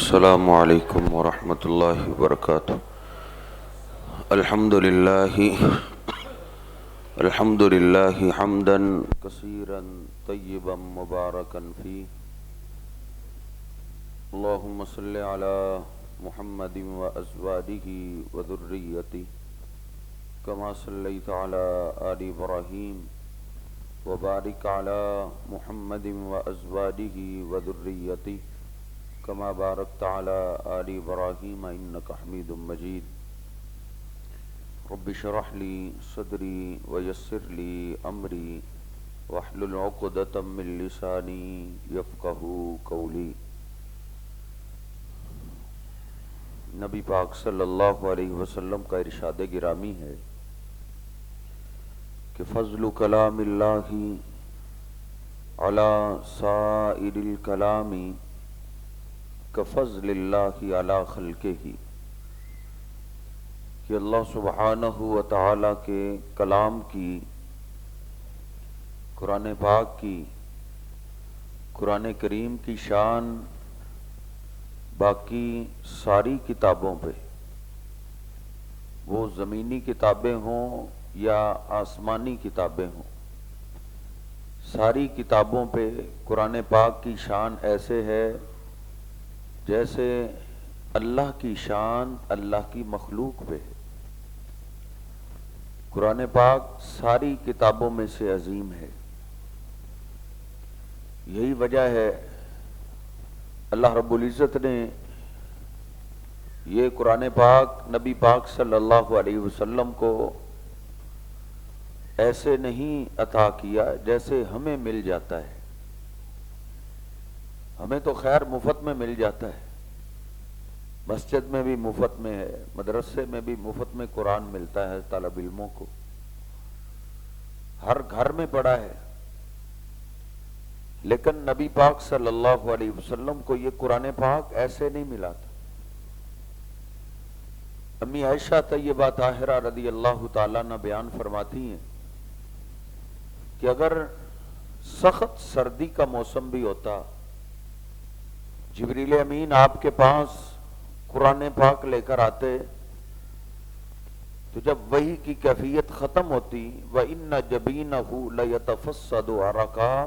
السلام علیکم ورحمۃ اللہ وبرکاتہ۔ الحمد للہ حمدا کثیرا طیبا مبارکا فیہ، اللہم صل علی محمد وازواجہ وذریتہ کما صلیت علی آل ابراہیم وبارک علی محمد وازواجہ وذریتہ کما بارکت علی آل ابراہیم انک حمید مجید۔ رب اشرح لی صدری ویسر لی امری واحلل عقدۃ من لسانی یفقہوا قولی۔ نبی پاک صلی اللہ علیہ وسلم کا ارشاد گرامی ہے کہ فضل کلام اللہ علی سائر الکلام کفضل اللہ علی خلقہ، کہ اللہ سبحانہ و تعالی کے کلام کی، قرآن پاک کی، قرآن کریم کی شان باقی ساری کتابوں پہ، وہ زمینی کتابیں ہوں یا آسمانی کتابیں ہوں، ساری کتابوں پہ قرآن پاک کی شان ایسے ہے جیسے اللہ کی شان اللہ کی مخلوق پہ ہے۔ قرآن پاک ساری کتابوں میں سے عظیم ہے۔ یہی وجہ ہے اللہ رب العزت نے یہ قرآن پاک نبی پاک صلی اللہ علیہ وسلم کو ایسے نہیں عطا کیا جیسے ہمیں مل جاتا ہے۔ ہمیں تو خیر مفت میں مل جاتا ہے، مسجد میں بھی مفت میں ہے، مدرسے میں بھی مفت میں قرآن ملتا ہے طالب علموں کو، ہر گھر میں پڑا ہے، لیکن نبی پاک صلی اللہ علیہ وسلم کو یہ قرآن پاک ایسے نہیں ملا تھا۔ امی عائشہ طیبہ طاہرہ رضی اللہ تعالیٰ عنہ بیان فرماتی ہیں کہ اگر سخت سردی کا موسم بھی ہوتا، جبریل امین آپ کے پاس قرآن پاک لے کر آتے، تو جب وحی کی کیفیت ختم ہوتی وَإِنَّ جَبِينَهُ لَيَتَفَصَّدُ عَرَقًا،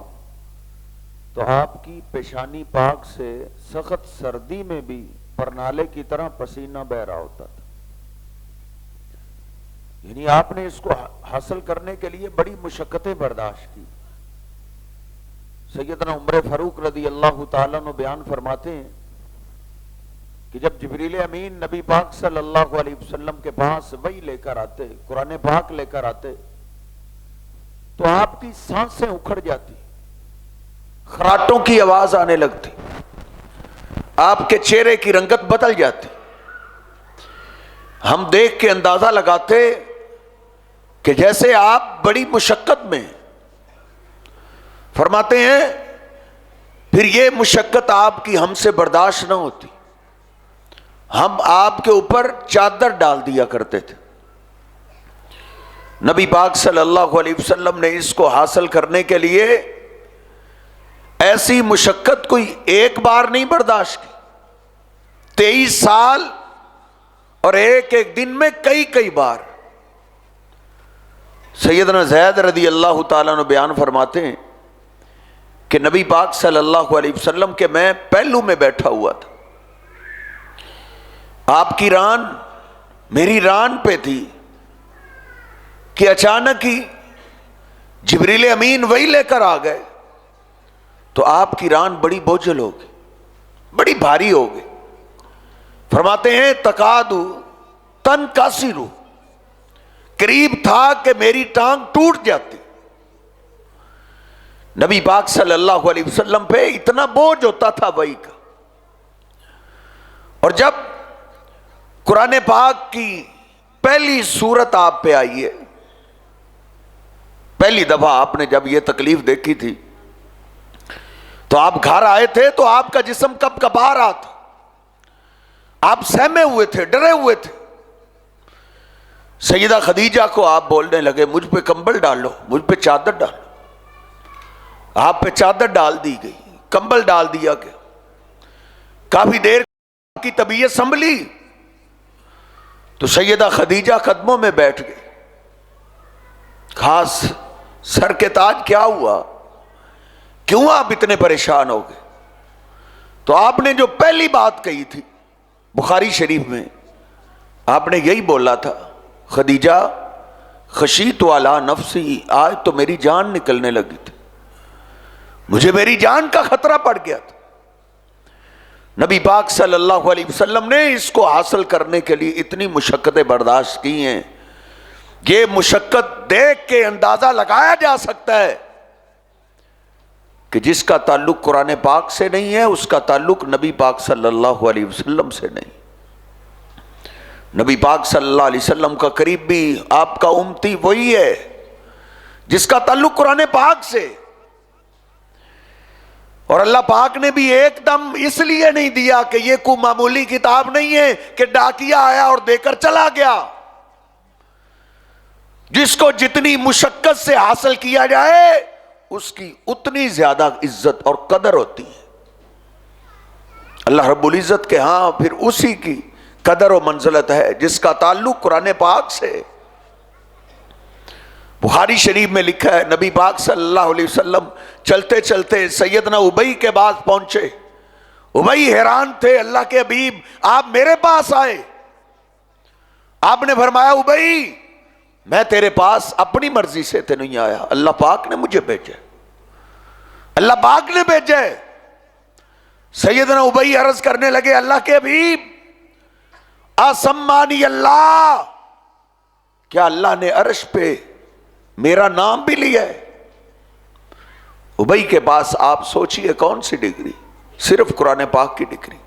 تو آپ کی پیشانی پاک سے سخت سردی میں بھی پرنالے کی طرح پسینہ بہ رہا ہوتا تھا۔ یعنی آپ نے اس کو حاصل کرنے کے لیے بڑی مشقتیں برداشت کی۔ سیدنا عمر فاروق رضی اللہ تعالیٰ عنہ بیان فرماتے ہیں کہ جب جبریل امین نبی پاک صلی اللہ علیہ وسلم کے پاس وحی لے کر آتے، قرآن پاک لے کر آتے، تو آپ کی سانسیں اکھڑ جاتی، خراٹوں کی آواز آنے لگتی، آپ کے چہرے کی رنگت بدل جاتی۔ ہم دیکھ کے اندازہ لگاتے کہ جیسے آپ بڑی مشقت میں ہیں۔ فرماتے ہیں پھر یہ مشقت آپ کی ہم سے برداشت نہ ہوتی، ہم آپ کے اوپر چادر ڈال دیا کرتے تھے۔ نبی پاک صلی اللہ علیہ وسلم نے اس کو حاصل کرنے کے لیے ایسی مشقت کوئی ایک بار نہیں برداشت کی، 23 سال اور ایک ایک دن میں کئی بار۔ سیدنا زید رضی اللہ تعالیٰ عنہ بیان فرماتے ہیں کہ نبی پاک صلی اللہ علیہ وسلم کے میں پہلو میں بیٹھا ہوا تھا، آپ کی ران میری ران پہ تھی کہ اچانک ہی جبریل امین وہی لے کر آ گئے، تو آپ کی ران بڑی بوجھل ہو گئی، بڑی بھاری ہو گئی۔ فرماتے ہیں تکاد تنکسر، قریب تھا کہ میری ٹانگ ٹوٹ جاتی۔ نبی پاک صلی اللہ علیہ وسلم پہ اتنا بوجھ ہوتا تھا وحی کا۔ اور جب قرآن پاک کی پہلی سورت آپ پہ آئی ہے، پہلی دفعہ آپ نے جب یہ تکلیف دیکھی تھی تو آپ گھر آئے تھے تو آپ کا جسم کب کبا رہا تھا، آپ سہمے ہوئے تھے، ڈرے ہوئے تھے۔ سیدہ خدیجہ کو آپ بولنے لگے مجھ پہ کمبل ڈالو، مجھ پہ چادر ڈالو۔ آپ پہ چادر ڈال دی گئی، کمبل ڈال دیا گیا۔ کافی دیر کی طبیعت سنبھلی تو سیدہ خدیجہ قدموں میں بیٹھ گئے. خاص سر کے تاج کیا ہوا؟ کیوں آپ اتنے پریشان ہو گئے؟ تو آپ نے جو پہلی بات کہی تھی بخاری شریف میں، آپ نے یہی بولا تھا، خدیجہ خشیت علی نفسی، آج تو میری جان نکلنے لگی تھی، مجھے میری جان کا خطرہ پڑ گیا تھا. نبی پاک صلی اللہ علیہ وسلم نے اس کو حاصل کرنے کے لیے اتنی مشقتیں برداشت کی ہیں. یہ مشقت دیکھ کے اندازہ لگایا جا سکتا ہے کہ جس کا تعلق قرآن پاک سے نہیں ہے اس کا تعلق نبی پاک صلی اللہ علیہ وسلم سے نہیں. نبی پاک صلی اللہ علیہ وسلم کا قریب بھی آپ کا امتی وہی ہے جس کا تعلق قرآن پاک سے. اور اللہ پاک نے بھی ایک دم اس لیے نہیں دیا کہ یہ کوئی معمولی کتاب نہیں ہے کہ ڈاکیا آیا اور دے کر چلا گیا. جس کو جتنی مشقت سے حاصل کیا جائے اس کی اتنی زیادہ عزت اور قدر ہوتی ہے. اللہ رب العزت کے ہاں پھر اسی کی قدر و منزلت ہے جس کا تعلق قرآن پاک سے. بخاری شریف میں لکھا ہے نبی پاک صلی اللہ علیہ وسلم چلتے چلتے سیدنا ابی کے پاس پہنچے. ابی حیران تھے، اللہ کے حبیب آپ میرے پاس آئے. آپ نے فرمایا ابی میں تیرے پاس اپنی مرضی سے تو نہیں آیا، اللہ پاک نے مجھے بھیجا، اللہ پاک نے بھیجا ہے. سیدنا ابی عرض کرنے لگے اللہ کے حبیب اسمانی اللہ، کیا اللہ نے عرش پہ میرا نام بھی لیا ہے؟ ابی کے پاس آپ سوچئے کون سی ڈگری؟ صرف قرآن پاک کی ڈگری.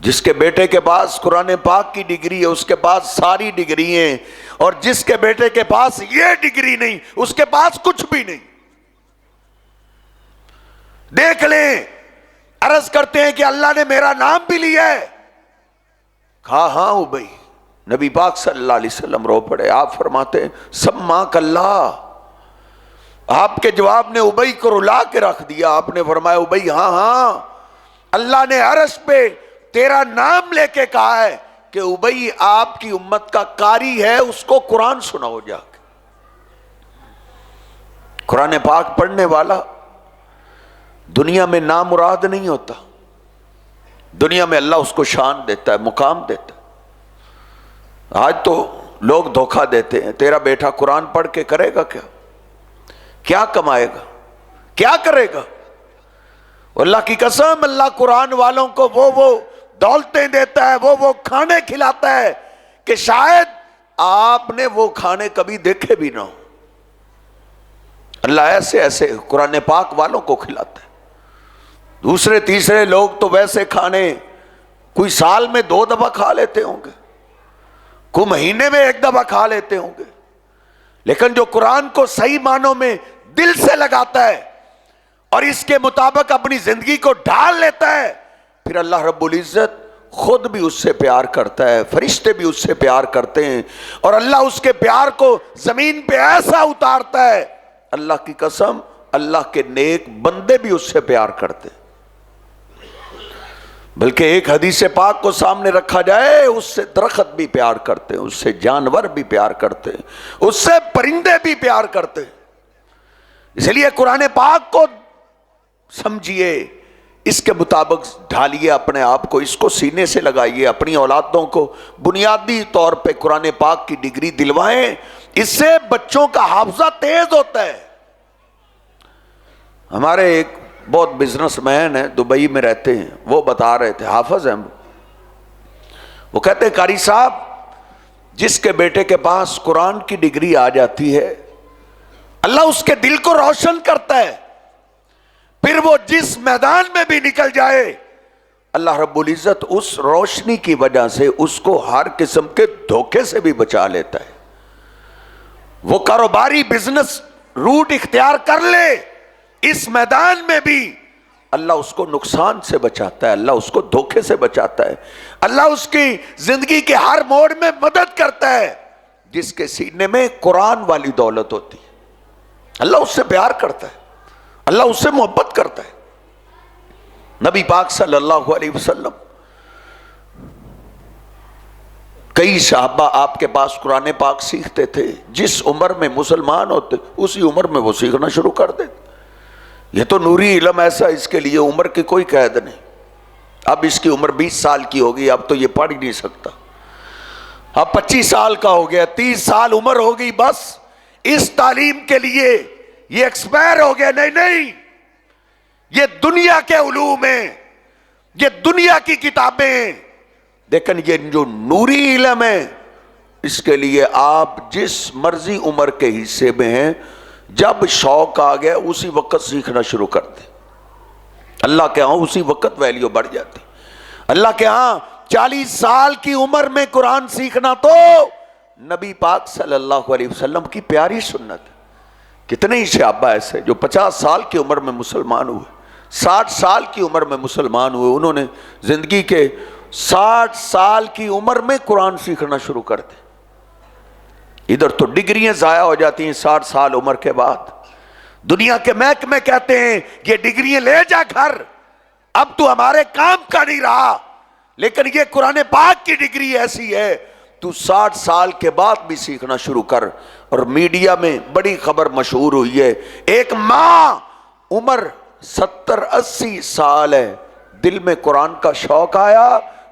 جس کے بیٹے کے پاس قرآن پاک کی ڈگری ہے اس کے پاس ساری ڈگری ہیں، اور جس کے بیٹے کے پاس یہ ڈگری نہیں اس کے پاس کچھ بھی نہیں. دیکھ لیں، عرض کرتے ہیں کہ اللہ نے میرا نام بھی لیا ہے. کہا ہاں ابی. نبی پاک صلی اللہ علیہ وسلم رو پڑے. آپ فرماتے ہیں سماک اللہ. آپ کے جواب نے ابی کو رلا کے رکھ دیا. آپ نے فرمایا ابی ہاں ہاں اللہ نے عرش پہ تیرا نام لے کے کہا ہے کہ ابی آپ کی امت کا قاری ہے، اس کو قرآن سناؤ جا کے. قرآن پاک پڑھنے والا دنیا میں نامراد نہیں ہوتا، دنیا میں اللہ اس کو شان دیتا ہے، مقام دیتا ہے. آج تو لوگ دھوکہ دیتے ہیں، تیرا بیٹا قرآن پڑھ کے کرے گا کیا؟ کیا کمائے گا؟ کیا کرے گا؟ اللہ کی قسم اللہ قرآن والوں کو وہ دولتیں دیتا ہے، وہ کھانے کھلاتا ہے کہ شاید آپ نے وہ کھانے کبھی دیکھے بھی نہ ہو. اللہ ایسے ایسے قرآن پاک والوں کو کھلاتا ہے. دوسرے تیسرے لوگ تو ویسے کھانے کوئی سال میں 2 دفعہ کھا لیتے ہوں گے، کوئی مہینے میں 1 دفعہ کھا لیتے ہوں گے، لیکن جو قرآن کو صحیح معنوں میں دل سے لگاتا ہے اور اس کے مطابق اپنی زندگی کو ڈھال لیتا ہے، پھر اللہ رب العزت خود بھی اس سے پیار کرتا ہے، فرشتے بھی اس سے پیار کرتے ہیں، اور اللہ اس کے پیار کو زمین پہ ایسا اتارتا ہے، اللہ کی قسم اللہ کے نیک بندے بھی اس سے پیار کرتے ہیں. بلکہ ایک حدیث پاک کو سامنے رکھا جائے، اس سے درخت بھی پیار کرتے ہیں، اس سے جانور بھی پیار کرتے ہیں، اس سے پرندے بھی پیار کرتے ہیں. اس لیے قرآن پاک کو سمجھیے، اس کے مطابق ڈھالیے اپنے آپ کو، اس کو سینے سے لگائیے. اپنی اولادوں کو بنیادی طور پہ قرآن پاک کی ڈگری دلوائیں، اس سے بچوں کا حافظہ تیز ہوتا ہے. ہمارے ایک بہت بزنس مین ہیں، دبئی میں رہتے ہیں، وہ بتا رہے تھے، حافظ ہیں وہ کہتے ہیں قاری صاحب جس کے بیٹے کے پاس قرآن کی ڈگری آ جاتی ہے اللہ اس کے دل کو روشن کرتا ہے، پھر وہ جس میدان میں بھی نکل جائے اللہ رب العزت اس روشنی کی وجہ سے اس کو ہر قسم کے دھوکے سے بھی بچا لیتا ہے. وہ کاروباری بزنس روٹ اختیار کر لے، اس میدان میں بھی اللہ اس کو نقصان سے بچاتا ہے، اللہ اس کو دھوکے سے بچاتا ہے، اللہ اس کی زندگی کے ہر موڑ میں مدد کرتا ہے. جس کے سینے میں قرآن والی دولت ہوتی ہے اللہ اس سے پیار کرتا ہے، اللہ اس سے محبت کرتا ہے. نبی پاک صلی اللہ علیہ وسلم کئی صحابہ آپ کے پاس قرآن پاک سیکھتے تھے، جس عمر میں مسلمان ہوتے اسی عمر میں وہ سیکھنا شروع کر دیتے۔ یہ تو نوری علم ایسا، اس کے لیے عمر کی کوئی قید نہیں۔ اب اس کی عمر 20 سال کی ہوگی، اب تو یہ پڑھ ہی نہیں سکتا۔ اب 25 سال کا ہو گیا، 30 سال عمر ہو گئی، بس اس تعلیم کے لیے یہ ایکسپائر ہو گیا۔ نہیں، یہ دنیا کے علوم ہیں، یہ دنیا کی کتابیں ہیں، لیکن یہ جو نوری علم ہے اس کے لیے آپ جس مرضی عمر کے حصے میں ہیں، جب شوق آ گیا اسی وقت سیکھنا شروع کر دیں۔ اللہ کے ہاں اسی وقت ویلیو بڑھ جاتی۔ اللہ کے ہاں 40 سال کی عمر میں قرآن سیکھنا تو نبی پاک صلی اللہ علیہ وسلم کی پیاری سنت ہے۔ کتنے ہی صحابہ ایسے جو 50 سال کی عمر میں مسلمان ہوئے، 60 سال کی عمر میں مسلمان ہوئے، انہوں نے زندگی کے 60 سال کی عمر میں قرآن سیکھنا شروع کر دیں۔ ادھر تو ڈگریاں ضائع ہو جاتی ہیں 60 سال عمر کے بعد۔ دنیا کے محکمے کہتے ہیں یہ ڈگریاں لے جا گھر، اب تو ہمارے کام کا نہیں رہا، لیکن یہ قرآن پاک کی ڈگری ایسی ہے تو 60 سال کے بعد بھی سیکھنا شروع کر۔ اور میڈیا میں بڑی خبر مشہور ہوئی ہے، ایک ماں عمر 70-80 سال ہے، دل میں قرآن کا شوق آیا،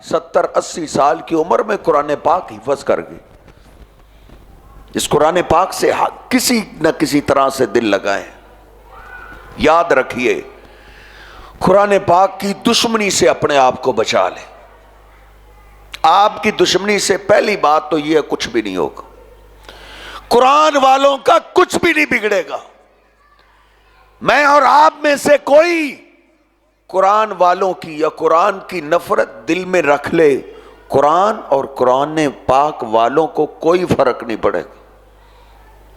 70-80 سال کی عمر میں قرآن پاک حفظ کر گئی۔ اس قرآن پاک سے کسی نہ کسی طرح سے دل لگائیں۔ یاد رکھیے، قرآن پاک کی دشمنی سے اپنے آپ کو بچا لیں۔ آپ کی دشمنی سے پہلی بات تو یہ کچھ بھی نہیں ہوگا، قرآن والوں کا کچھ بھی نہیں بگڑے گا۔ میں اور آپ میں سے کوئی قرآن والوں کی یا قرآن کی نفرت دل میں رکھ لے، قرآن اور قرآن پاک والوں کو کوئی فرق نہیں پڑے گا،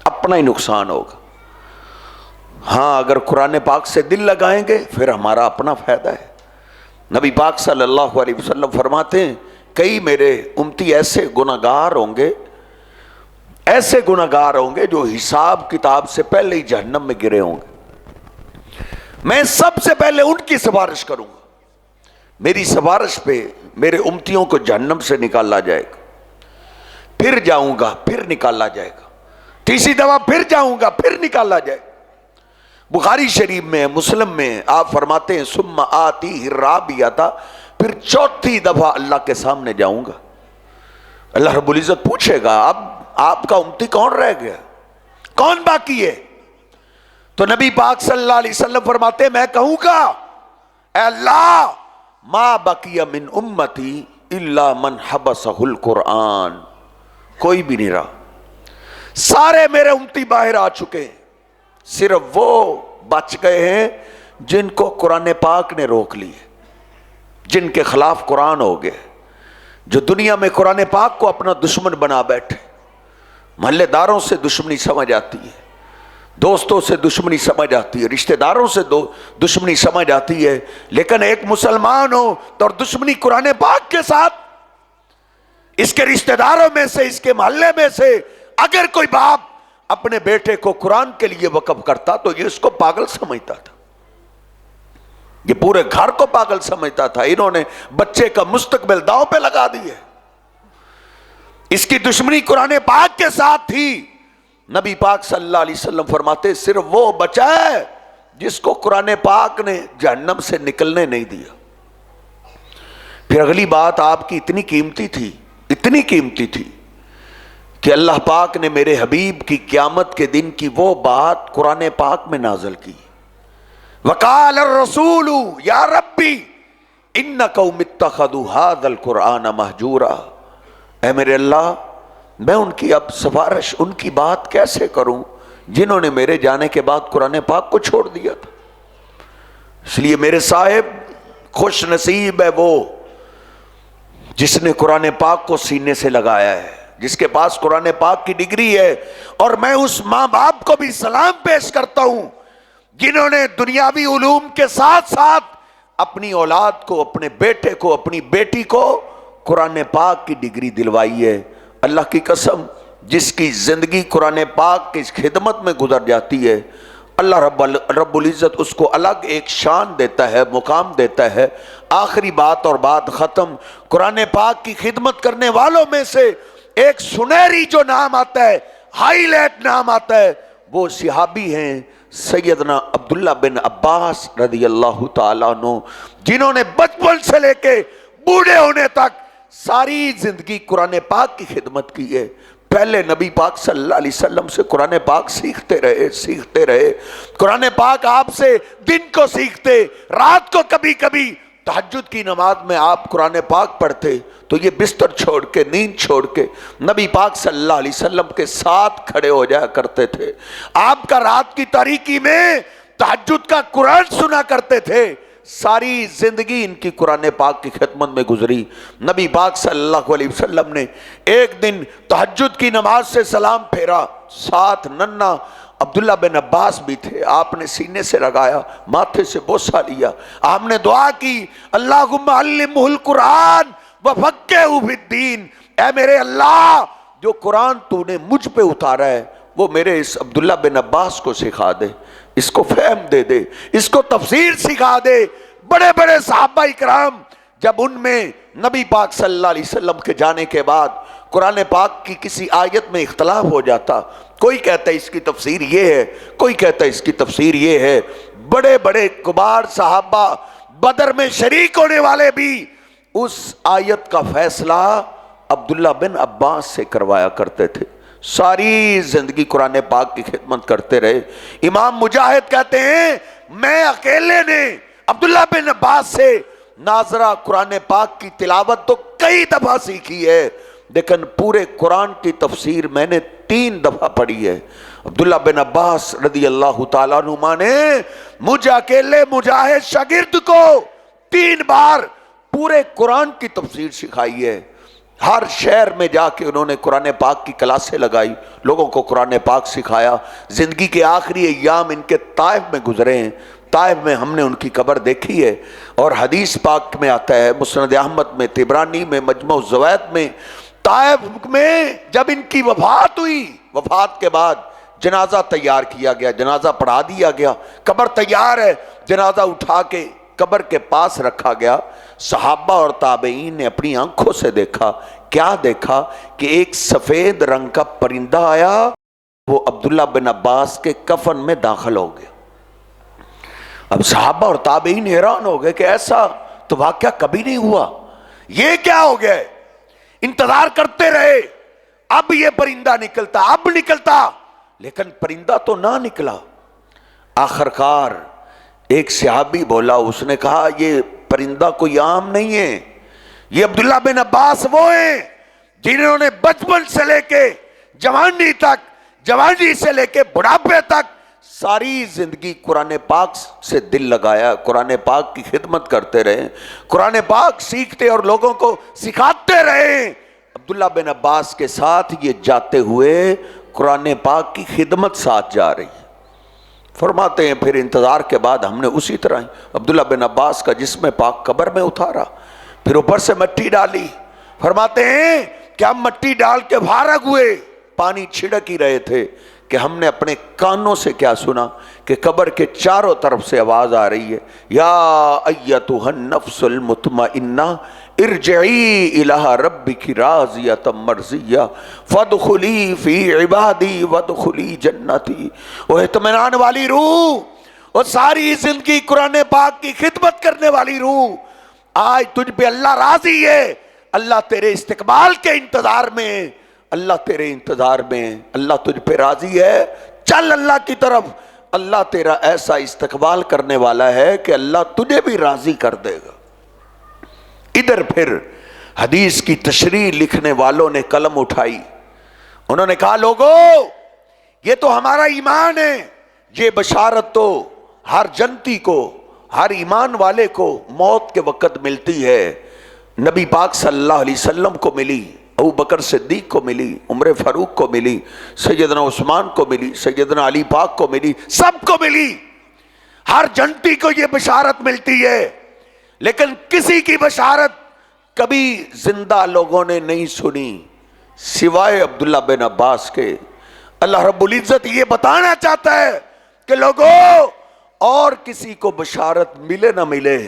اپنا ہی نقصان ہوگا۔ ہاں اگر قرآن پاک سے دل لگائیں گے پھر ہمارا اپنا فائدہ ہے۔ نبی پاک صلی اللہ علیہ وسلم فرماتے ہیں کئی میرے امتی ایسے گناہگار ہوں گے، ایسے گناہگار ہوں گے جو حساب کتاب سے پہلے ہی جہنم میں گرے ہوں گے، میں سب سے پہلے ان کی سفارش کروں گا، میری سفارش پہ میرے امتیوں کو جہنم سے نکالا جائے گا، پھر جاؤں گا پھر نکالا جائے گا، تیسری دفعہ پھر جاؤں گا پھر نکالا جائے گا۔ بخاری شریف میں، مسلم میں آپ فرماتے ہیں ثم آتی الرابعۃ، پھر چوتھی دفعہ اللہ کے سامنے جاؤں گا، اللہ رب العزت پوچھے گا اب آپ کا امتی کون رہ گیا، کون باقی ہے؟ تو نبی پاک صلی اللہ علیہ وسلم فرماتے ہیں میں کہوں گا اے اللہ ما بقی من امتی الا من حبسہ القرآن، کوئی بھی نہیں رہا، سارے میرے امتی باہر آ چکے ہیں، صرف وہ بچ گئے ہیں جن کو قرآن پاک نے روک لی ہے، جن کے خلاف قرآن ہو گئے، جو دنیا میں قرآن پاک کو اپنا دشمن بنا بیٹھے، محلے داروں سے دشمنی سمجھ آتی ہے، دوستوں سے دشمنی سمجھ آتی ہے، رشتہ داروں سے دشمنی سمجھ آتی ہے، لیکن ایک مسلمان ہو تو اور دشمنی قرآن پاک کے ساتھ، اس کے رشتہ داروں میں سے، اس کے محلے میں سے اگر کوئی باپ اپنے بیٹے کو قرآن کے لیے وقف کرتا تو یہ اس کو پاگل سمجھتا تھا، یہ پورے گھر کو پاگل سمجھتا تھا، انہوں نے بچے کا مستقبل داؤ پہ لگا دی ہے۔ اس کی دشمنی قرآن پاک کے ساتھ تھی۔ نبی پاک صلی اللہ علیہ وسلم فرماتے صرف وہ بچا ہے جس کو قرآن پاک نے جہنم سے نکلنے نہیں دیا۔ پھر اگلی بات آپ کی اتنی قیمتی تھی، اتنی قیمتی تھی کہ اللہ پاک نے میرے حبیب کی قیامت کے دن کی وہ بات قرآن پاک میں نازل کی، وقال الرسول یا ربی ان قوم اتخذوا هذا القرآن مہجورا، اے میرے اللہ میں ان کی اب سفارش، ان کی بات کیسے کروں جنہوں نے میرے جانے کے بعد قرآن پاک کو چھوڑ دیا تھا۔ اس لیے میرے صاحب خوش نصیب ہے وہ جس نے قرآن پاک کو سینے سے لگایا ہے، جس کے پاس قرآن پاک کی ڈگری ہے۔ اور میں اس ماں باپ کو بھی سلام پیش کرتا ہوں جنہوں نے دنیاوی علوم کے ساتھ ساتھ اپنی اولاد کو، اپنے بیٹے کو، اپنی بیٹی کو قرآن پاک کی ڈگری دلوائی ہے۔ اللہ کی قسم جس کی زندگی قرآن پاک کی خدمت میں گزر جاتی ہے اللہ رب العزت اس کو الگ ایک شان دیتا ہے، مقام دیتا ہے۔ آخری بات اور بات ختم، قرآن پاک کی خدمت کرنے والوں میں سے ایک سنہری جو نام آتا ہے، ہائی لائٹ نام آتا ہے، وہ صحابی ہیں سیدنا عبداللہ بن عباس رضی اللہ تعالیٰ عنہ، جنہوں نے بچپن سے لے کے بوڑھے ہونے تک ساری زندگی قرآن پاک کی خدمت کی ہے۔ پہلے نبی پاک صلی اللہ علیہ وسلم سے قرآن پاک سیکھتے رہے، قرآن پاک آپ سے دن کو سیکھتے، رات کو کبھی کبھی تہجد کی نماز میں آپ قرآن پاک پڑھتے تو یہ بستر چھوڑ کے، نیند چھوڑ کے نبی پاک صلی اللہ علیہ وسلم کے ساتھ کھڑے ہو جایا کرتے تھے۔ آپ کا رات کی تاریکی میں تہجد کا قرآن سنا کرتے تھے۔ ساری زندگی ان کی قرآن پاک کی خدمت میں گزری۔ نبی پاک صلی اللہ علیہ وسلم نے ایک دن تہجد کی نماز سے سلام پھیرا، ساتھ ننھا عبداللہ بن عباس بھی تھے، آپ نے سینے سے لگایا، ماتھے سے بوسہ لیا، آپ نے دعا کی، اللہم علمہ القرآن وفقہہ فی الدین، اے میرے اللہ جو قرآن تو نے مجھ پہ اتارا ہے وہ میرے اس عبداللہ بن عباس کو سکھا دے، اس کو فہم دے دے، اس کو تفسیر سکھا دے۔ بڑے بڑے صحابہ اکرام جب ان میں نبی پاک صلی اللہ علیہ وسلم کے جانے کے بعد قرآن پاک کی کسی آیت میں اختلاف ہو جاتا، کوئی کہتا ہے اس کی تفسیر یہ ہے، کوئی کہتا ہے اس کی تفسیر یہ ہے، بڑے بڑے کبار صحابہ بدر میں شریک ہونے والے بھی اس آیت کا فیصلہ عبداللہ بن عباس سے کروایا کرتے تھے۔ ساری زندگی قرآن پاک کی خدمت کرتے رہے۔ امام مجاہد کہتے ہیں میں اکیلے نے عبداللہ بن عباس سے ناظرہ قرآن پاک کی تلاوت تو کئی دفعہ سیکھی ہے، لیکن پورے قرآن کی تفسیر میں نے 3 دفعہ پڑھی ہے۔ عبداللہ بن عباس رضی اللہ تعالیٰ عنہ نے مجھے اکیلے مجاہد شاگرد کو 3 بار پورے قرآن کی تفسیر سکھائی ہے۔ ہر شہر میں جا کے انہوں نے قرآن پاک کی کلاسیں لگائی، لوگوں کو قرآن پاک سکھایا۔ زندگی کے آخری ایام ان کے طائف میں گزرے ہیں، طائف میں ہم نے ان کی قبر دیکھی ہے، اور حدیث پاک میں آتا ہے، مسند احمد میں، طبرانی میں، مجمع الزوائد میں، طائف میں جب ان کی وفات ہوئی، وفات کے بعد جنازہ تیار کیا گیا، جنازہ پڑھا دیا گیا، قبر تیار ہے، جنازہ اٹھا کے قبر کے پاس رکھا گیا۔ صحابہ اور تابعین نے اپنی آنکھوں سے دیکھا، کیا دیکھا کہ ایک سفید رنگ کا پرندہ آیا، وہ عبداللہ بن عباس کے کفن میں داخل ہو گیا۔ اب صحابہ اور تابعین حیران ہو گئے کہ ایسا تو واقعہ کبھی نہیں ہوا، یہ کیا ہو گیا؟ انتظار کرتے رہے، اب یہ پرندہ نکلتا، اب نکلتا، لیکن پرندہ تو نہ نکلا۔ آخرکار ایک صحابی بولا، اس نے کہا یہ پرندہ کوئی عام نہیں ہے، یہ عبداللہ بن عباس وہ ہیں جنہوں نے بچپن سے لے کے جوانی تک، جوانی سے لے کے بڑھاپے تک ساری زندگی قرآن پاک سے دل لگایا، قرآن پاک کی خدمت کرتے رہے، قرآن پاک سیکھتے اور لوگوں کو سکھاتے رہے۔ عبداللہ بن عباس کے ساتھ یہ جاتے ہوئے قرآن پاک کی خدمت ساتھ جا رہی ہے۔ فرماتے ہیں پھر انتظار کے بعد ہم نے اسی طرح عبداللہ بن عباس کا جسم پاک قبر میں اتارا، پھر اوپر سے مٹی ڈالی۔ فرماتے ہیں کہ ہم مٹی ڈال کے فارغ ہوئے، پانی چھڑک ہی رہے تھے کہ ہم نے اپنے کانوں سے کیا سنا کہ قبر کے چاروں طرف سے آواز آ رہی ہے، یا ایتھا النفس المطمئنہ ارجعی الی ربک راضیۃ مرضیہ فادخلی فی عبادی وادخلی جنتی۔ وہ اطمینان والی روح، وہ ساری زندگی قرآن پاک کی خدمت کرنے والی روح، آج تجھ پہ اللہ راضی ہے، اللہ تیرے استقبال کے انتظار میں، اللہ تیرے انتظار میں، اللہ تجھ پہ راضی ہے، چل اللہ کی طرف، اللہ تیرا ایسا استقبال کرنے والا ہے کہ اللہ تجھے بھی راضی کر دے گا۔ ادھر پھر حدیث کی تشریح لکھنے والوں نے قلم اٹھائی، انہوں نے کہا لوگو یہ تو ہمارا ایمان ہے، یہ بشارت تو ہر جنتی کو، ہر ایمان والے کو موت کے وقت ملتی ہے۔ نبی پاک صلی اللہ علیہ وسلم کو ملی، ابو بکر صدیق کو ملی، عمر فاروق کو ملی، سیدنا عثمان کو ملی، سیدنا علی پاک کو ملی، سب کو ملی، ہر جنتی کو یہ بشارت ملتی ہے، لیکن کسی کی بشارت کبھی زندہ لوگوں نے نہیں سنی سوائے عبداللہ بن عباس کے۔ اللہ رب العزت یہ بتانا چاہتا ہے کہ کہ لوگوں اور کسی کو بشارت ملے نہ ملے،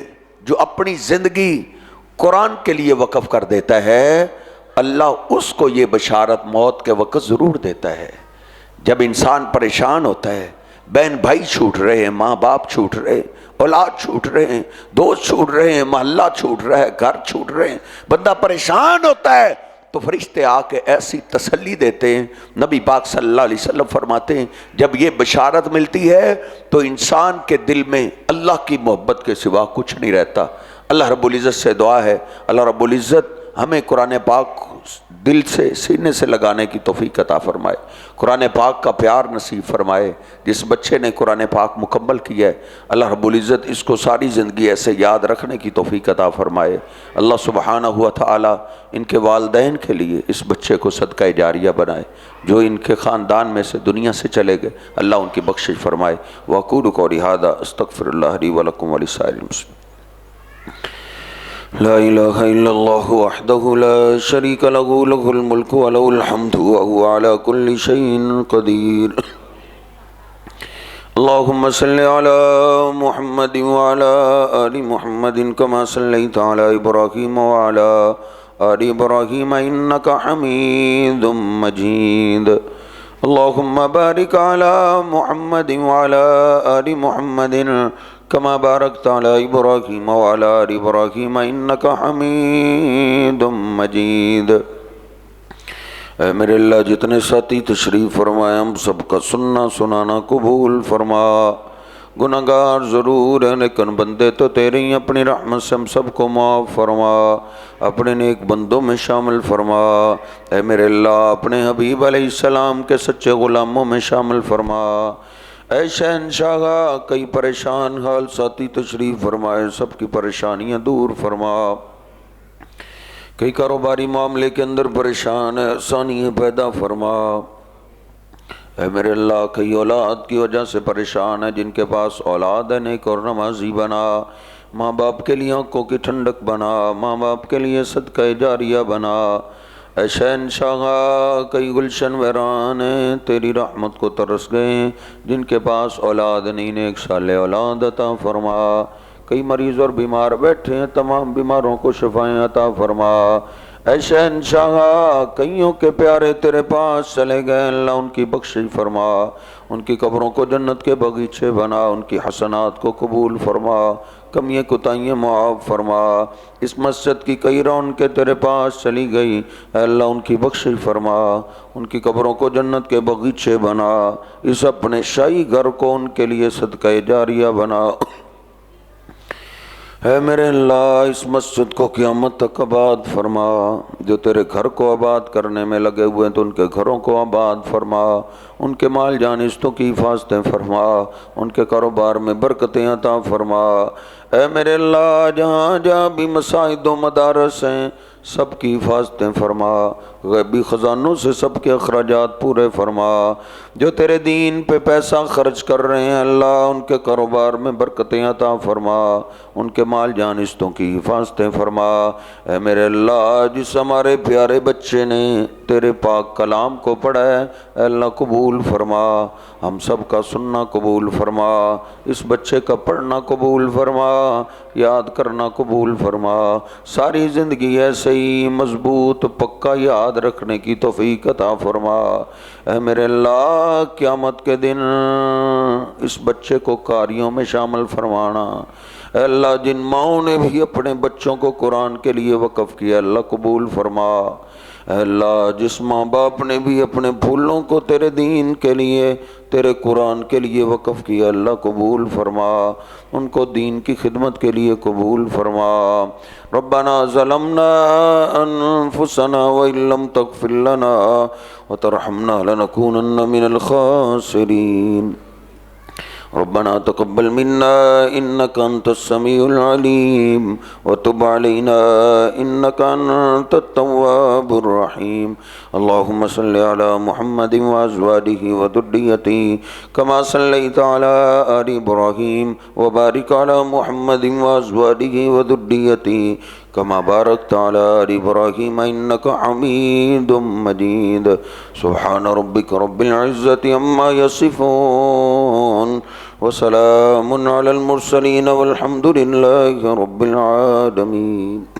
جو اپنی زندگی قرآن کے لیے وقف کر دیتا ہے، اللہ اس کو یہ بشارت موت کے وقت ضرور دیتا ہے۔ جب انسان پریشان ہوتا ہے، بہن بھائی چھوٹ رہے ہیں، ماں باپ چھوٹ رہے ہیں، اولاد چھوٹ رہے ہیں، دوست چھوٹ رہے ہیں، محلہ چھوٹ رہا ہے، گھر چھوٹ رہے ہیں، بندہ پریشان ہوتا ہے تو فرشتے آ کے ایسی تسلی دیتے ہیں۔ نبی پاک صلی اللہ علیہ وسلم فرماتے ہیں جب یہ بشارت ملتی ہے تو انسان کے دل میں اللہ کی محبت کے سوا کچھ نہیں رہتا۔ اللہ رب العزت سے دعا ہے اللہ رب العزت ہمیں قرآن پاک دل سے سینے سے لگانے کی توفیق عطا فرمائے، قرآن پاک کا پیار نصیب فرمائے۔ جس بچے نے قرآن پاک مکمل کیا ہے اللہ رب العزت اس کو ساری زندگی ایسے یاد رکھنے کی توفیق عطا فرمائے۔ اللہ سبحانہ و تعالی ان کے والدین کے لیے اس بچے کو صدقہ جاریہ بنائے، جو ان کے خاندان میں سے دنیا سے چلے گئے اللہ ان کی بخشش فرمائے۔ وَأَقُولُ قَوْلِي هَٰذَا أَسْتَغْفِرُ اللَّهَ لِي وَلَكُمْ وَلِسَائِرِ الْمُسْلِمِينَ۔ لا الہ الا اللہ وحدہ لا شریک لہ لہ الملک ولہ الحمد وہو علی کل شیء قدیر۔ اللہم صل علی محمد وعلی آل محمد کما صلیت علی ابراہیم وعلی آل ابراہیم انک حمید مجید۔ اللہم بارک علی محمد وعلی آل محمد کما بارکت علی ابراہیم وعلی آل ابراہیم انک حمید مجید۔ اے میرے اللہ جتنے ساتھی تشریف فرمائے ہم سب کا سننا سنانا قبول فرما۔ گناہگار ضرور ہیں لیکن بندے تو تیرے ہی، اپنی رحمت سے ہم سب کو معاف فرما، اپنے نیک بندوں میں شامل فرما۔ اے میرے اللہ اپنے حبیب علیہ السلام کے سچے غلاموں میں شامل فرما۔ اے شہنشاہ کئی پریشان حال ساتھی تشریف فرمائے، سب کی پریشانیاں دور فرما۔ کئی کاروباری معاملے کے اندر پریشان ہے، آسانیاں پیدا فرما۔ اے میرے اللہ کئی اولاد کی وجہ سے پریشان ہے، جن کے پاس اولاد ہے نیک اور نمازی بنا، ماں باپ کے لیے آنکھوں کی ٹھنڈک بنا، ماں باپ کے لیے صدقہ جاریہ بنا۔ اے شہنشاہ کئی گلشن ویران ہیں تیری رحمت کو ترس گئے ہیں، جن کے پاس اولاد نہیں نیک صالح اولاد عطا فرما۔ کئی مریض اور بیمار بیٹھے ہیں، تمام بیماروں کو شفائیں عطا فرما۔ اے شہنشاہ کئیوں کے پیارے تیرے پاس چلے گئے، اللہ ان کی بخشش فرما، ان کی قبروں کو جنت کے باغیچے بنا، ان کی حسنات کو قبول فرما، کمیاں کوتاہیاں معاف فرما۔ اس مسجد کی کئی رونقیں تیرے پاس چلی گئی، اے اللہ ان کی بخشش فرما، ان کی قبروں کو جنت کے باغیچے بنا، اس اپنے شاہی گھر کو ان کے لیے صدقہ جاریہ بنا۔ اے میرے اللہ اس مسجد کو قیامت تک آباد فرما، جو تیرے گھر کو آباد کرنے میں لگے ہوئے ہیں تو ان کے گھروں کو آباد فرما، ان کے مال جانستوں کی حفاظتیں فرما، ان کے کاروبار میں برکتیں عطا فرما۔ اے میرے اللہ جہاں جہاں بھی مساجد و مدارس ہیں سب کی حفاظتیں فرما، غیبی خزانوں سے سب کے اخراجات پورے فرما۔ جو تیرے دین پہ پیسہ خرچ کر رہے ہیں اللہ ان کے کاروبار میں برکتیں عطا فرما، ان کے مال جانستوں کی حفاظتیں فرما۔ اے میرے اللہ جس ہمارے پیارے بچے نے تیرے پاک کلام کو پڑھا ہے اے اللہ قبول فرما، ہم سب کا سننا قبول فرما، اس بچے کا پڑھنا قبول فرما، یاد کرنا قبول فرما، ساری زندگی ایسے ہی مضبوط پکا یاد رکھنے کی توفیق عطا فرما۔ اے میرے اللہ قیامت کے دن اس بچے کو قاریوں میں شامل فرمانا۔ اے اللہ جن ماؤں نے بھی اپنے بچوں کو قرآن کے لیے وقف کیا اللہ قبول فرما۔ اے اللہ جس ماں باپ نے بھی اپنے پھولوں کو تیرے دین کے لیے تیرے قرآن کے لیے وقف کیا اللہ قبول فرما، ان کو دین کی خدمت کے لیے قبول فرما۔ ربنا ظلمنا انفسنا وان لم تغفر لنا وترحمنا لنكونن من الخاسرین۔ ربنا تقبل منا انك انت السميع العليم وتب علينا انك انت التواب الرحيم۔ اللهم صل على محمد وازواجه وذريته كما صليت على آل ابراهيم وبارك على محمد وازواجه وذريته كما باركت على آل إبراهيم إنك حميد مجيد. سبحان ربك رب العزة عما يصفون وسلام على المرسلين والحمد لله رب العالمين.